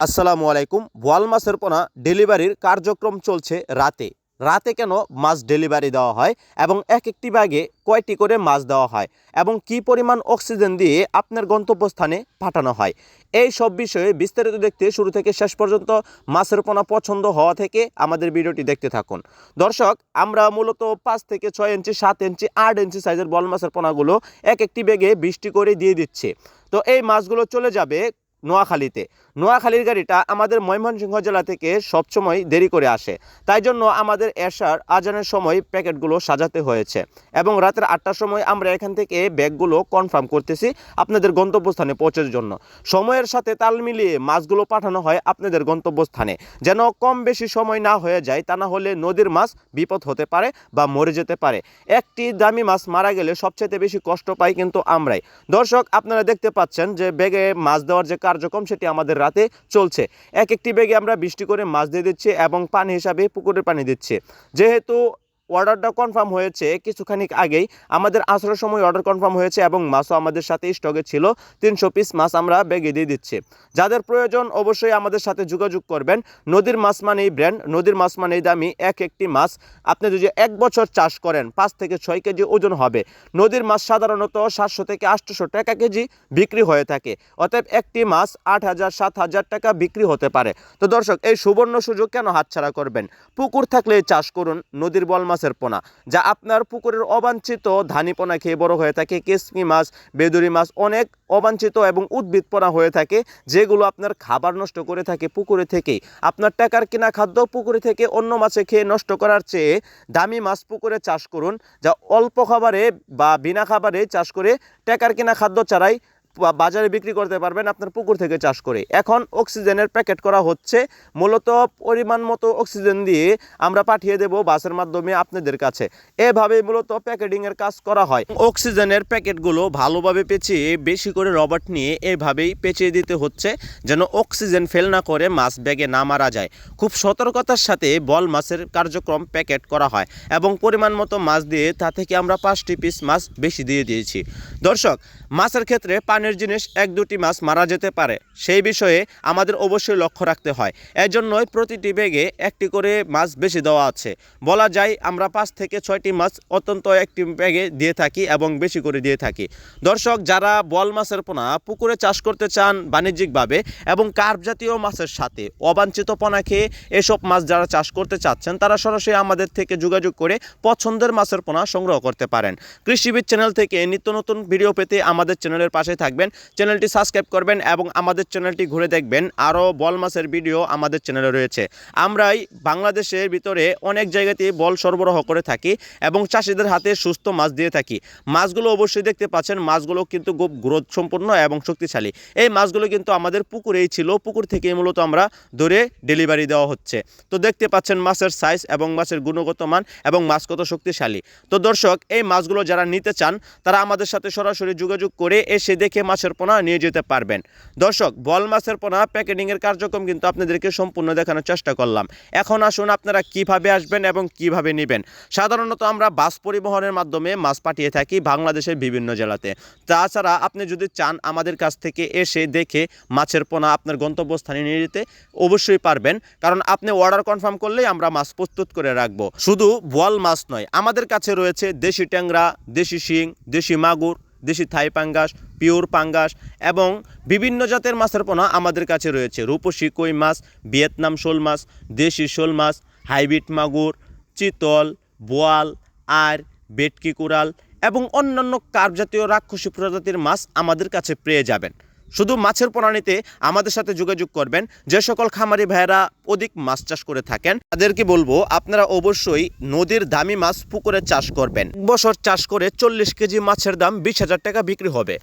আসসালামু আলাইকুম। বোয়াল মাছের পোনা ডেলিভারির কার্যক্রম চলছে রাতে। রাতে কেন মাছ ডেলিভারি দেওয়া হয় এবং এক একটি ব্যাগে কয়টি করে মাছ দেওয়া হয় এবং কি পরিমাণ অক্সিজেন দিয়ে আপনার গন্তব্যস্থানে পাঠানো হয়, এই সব বিষয়ে বিস্তারিত দেখতে শুরু থেকে শেষ পর্যন্ত মাছের পোনা পছন্দ হওয়া থেকে আমাদের ভিডিওটি দেখতে থাকুন। দর্শক, আমরা মূলত 5 থেকে 6 ইঞ্চি, 7 ইঞ্চি, 8 ইঞ্চি সাইজের বোয়াল মাছের পোনাগুলো এক একটি ব্যাগে 20টি করে দিয়ে দিচ্ছে। তো এই মাছগুলো চলে যাবে নোয়াখালীতে। নোয়াখালীর গাড়িটা আমাদের ময়মনসিংহ জেলা থেকে সবসময় দেরি করে আসে, তাই জন্য আমাদের এশার আজানের সময় প্যাকেটগুলো সাজাতে হয়েছে এবং রাতের 8টার সময় আমরা এখান থেকে ব্যাগগুলো কনফার্ম করতেছি আপনাদের গন্তব্যস্থানে পৌঁছার জন্য। সময়ের সাথে তাল মিলিয়ে মাছগুলো পাঠানো হয় আপনাদের গন্তব্যস্থানে, যেন কম বেশি সময় না হয়ে যায়, তা না হলে নদীর মাছ বিপদ হতে পারে বা মরে যেতে পারে। একটি দামি মাছ মারা গেলে সবচেয়ে বেশি কষ্ট পাই কিন্তু আমরাই। দর্শক, আপনারা দেখতে পাচ্ছেন যে ব্যাগে মাছ দেওয়ার যে কার্যক্রম সেটি আমাদের রাতে চলছে। এক একটি ব্যাগে আমরা 20টি করে মাছ দিয়ে দিচ্ছি এবং পানি হিসাবে পুকুরের পানি দিচ্ছি। যেহেতু অর্ডারটা কনফার্ম হয়েছে কিছুখানি আগেই, আমাদের আসরের সময় অর্ডার কনফার্ম হয়েছে এবং মাছও আমাদের সাথে স্টকে ছিল। 300 পিস মাছ আমরা ব্যাগে দিয়ে দিচ্ছি। যাদের প্রয়োজন অবশ্যই আমাদের সাথে যোগাযোগ করবেন। নদীর মাছ মানেই ব্র্যান্ড, নদীর মাছ মানেই দামি। এক একটি মাছ আপনি যদি 1 বছর চাষ করেন 5 থেকে 6 কেজি ওজন হবে। নদীর মাছ সাধারণত 700 থেকে 800 টাকা কেজি বিক্রি হয়ে থাকে। অতএব একটি মাছ 8,000 7,000 টাকা বিক্রি হতে পারে। তো দর্শক, এই সুবর্ণ সুযোগ কেন হাতছাড়া করবেন? পুকুর থাকলে চাষ করুন নদীর বোয়াল মাছের পোনা, যা আপনার পুকুরের অবাঞ্ছিত ধানি পোনা খেয়ে বড় হয়ে থাকে। কেসকি মাছ, বেদুরি মাছ অনেক অবাঞ্ছিত এবং উদ্ভিদ পোনা হয়ে থাকে, যেগুলো আপনার খাবার নষ্ট করে থাকে পুকুরে থেকেই। আপনার টাকার কিনা খাদ্য পুকুরে থেকে অন্য মাছে খেয়ে নষ্ট করার চেয়ে দামি মাছ পুকুরে চাষ করুন, যা অল্প খাবারে বা বিনা খাবারে চাষ করে টাকার কিনা খাদ্য ছাড়াই বাজারে বিক্রি করতে পারবেন আপনার পুকুর থেকে চাষ করে। এখন অক্সিজেনের প্যাকেট করা হচ্ছে, মূলত পরিমাণ মতো অক্সিজেন দিয়ে আমরা পাঠিয়ে দেব বাসের মাধ্যমে আপনাদের কাছে। এভাবেই মূলত প্যাকেটিংয়ের কাজ করা হয়। অক্সিজেনের প্যাকেটগুলো ভালোভাবে পেঁচিয়ে বেশি করে রবার্ট নিয়ে এভাবেই পেঁচিয়ে দিতে হচ্ছে, যেন অক্সিজেন ফেল না করে মাছ ব্যাগে না মারা যায়। খুব সতর্কতার সাথে বল মাছের কার্যক্রম প্যাকেট করা হয় এবং পরিমাণ মতো মাছ দিয়ে তা থেকে আমরা 5টি পিস মাছ বেশি দিয়ে দিয়েছি। দর্শক, মাছের ক্ষেত্রে পানির জিনিস 1-2টি মাছ মারা যেতে পারে, সেই বিষয়ে আমাদের অবশ্যই লক্ষ্য রাখতে হয়। এর জন্যই প্রতিটি ব্যাগে একটি করে মাছ বেশি দেওয়া আছে। বলা যায় আমরা 5 থেকে 6টি মাছ অত্যন্ত একটি ব্যাগে দিয়ে থাকি এবং বেশি করে দিয়ে থাকি। দর্শক, যারা বোয়াল মাছের পোনা পুকুরে চাষ করতে চান বাণিজ্যিকভাবে এবং কার্প জাতীয় মাছের সাথে অবাঞ্ছিত পোনা খেয়ে এসব মাছ যারা চাষ করতে চাচ্ছেন, তারা সরাসরি আমাদের থেকে যোগাযোগ করে পছন্দের মাছের পোনা সংগ্রহ করতে পারেন। কৃষিবিদ চ্যানেল থেকে নিত্য নতুন ভিডিও পেতে আমাদের চ্যানেলের পাশে থাকবেন, চ্যানেলটি সাবস্ক্রাইব করবেন এবং আমাদের চ্যানেলটি ঘুরে দেখবেন। আরও বল মাছের ভিডিও আমাদের চ্যানেলে রয়েছে। আমরাই বাংলাদেশের ভিতরে অনেক জায়গাতে বল সরবরাহ করে থাকি এবং চাষিদের হাতে সুস্থ মাছ দিয়ে থাকি। মাছগুলো অবশ্যই দেখতে পাচ্ছেন, মাছগুলো কিন্তু খুব গ্রোথ সম্পন্ন এবং শক্তিশালী। এই মাছগুলো কিন্তু আমাদের পুকুরেই ছিল, পুকুর থেকেই মূলত আমরা ধরে ডেলিভারি দেওয়া হচ্ছে। তো দেখতে পাচ্ছেন মাছের সাইজ এবং মাছের গুণগত মান এবং মাছ কত শক্তিশালী। তো দর্শক, এই মাছগুলো যারা নিতে চান তারা আমাদের সাথে সরাসরি যোগাযোগ করে এসে দেখে মাছের পোনা নিয়ে যেতে পারবেন। দর্শক, বল মাছের পোনা প্যাকেটিংয়ের কার্যক্রম কিন্তু আপনাদেরকে সম্পূর্ণ দেখানোর চেষ্টা করলাম। এখন আসুন আপনারা কিভাবে আসবেন এবং কিভাবে নেবেন। সাধারণত আমরা বাস পরিবহনের মাধ্যমে মাছ পাঠিয়ে থাকি বাংলাদেশের বিভিন্ন জেলাতে। তাছাড়া আপনি যদি চান আমাদের কাছ থেকে এসে দেখে মাছের পোনা আপনার গন্তব্যস্থানে নিয়ে যেতে অবশ্যই পারবেন, কারণ আপনি অর্ডার কনফার্ম করলেই আমরা মাছ প্রস্তুত করে রাখবো। শুধু বোয়াল মাছ নয়, আমাদের কাছে রয়েছে দেশি ট্যাংরা, দেশি শিং, দেশি মাগুর, দেশি থাই পাঙ্গাস, পিওর পাঙ্গাস এবং বিভিন্ন জাতের মাছের পোনা আমাদের কাছে রয়েছে। রূপসী কই মাছ, ভিয়েতনাম শোল মাছ, দেশি শোল মাছ, হাইব্রিড মাগুর, চিতল, বোয়াল, আর ভেটকি কোরাল এবং অন্যান্য কার্প জাতীয় রাক্ষসী প্রজাতির মাছ আমাদের কাছে পেয়ে যাবেন। শুধু মাছের পোনা নিতে আমাদের সাথে যোগাযোগ করবেন। যে সকল খামারি ভাইয়েরা অধিক মাছ চাষ করে থাকেন তাদেরকে বলবো আপনারা অবশ্যই নদীর দামি মাছ পুকুরে চাষ করবেন। বছর চাষ করে 40 কেজি মাছের দাম 20,000 টাকা বিক্রি হবে।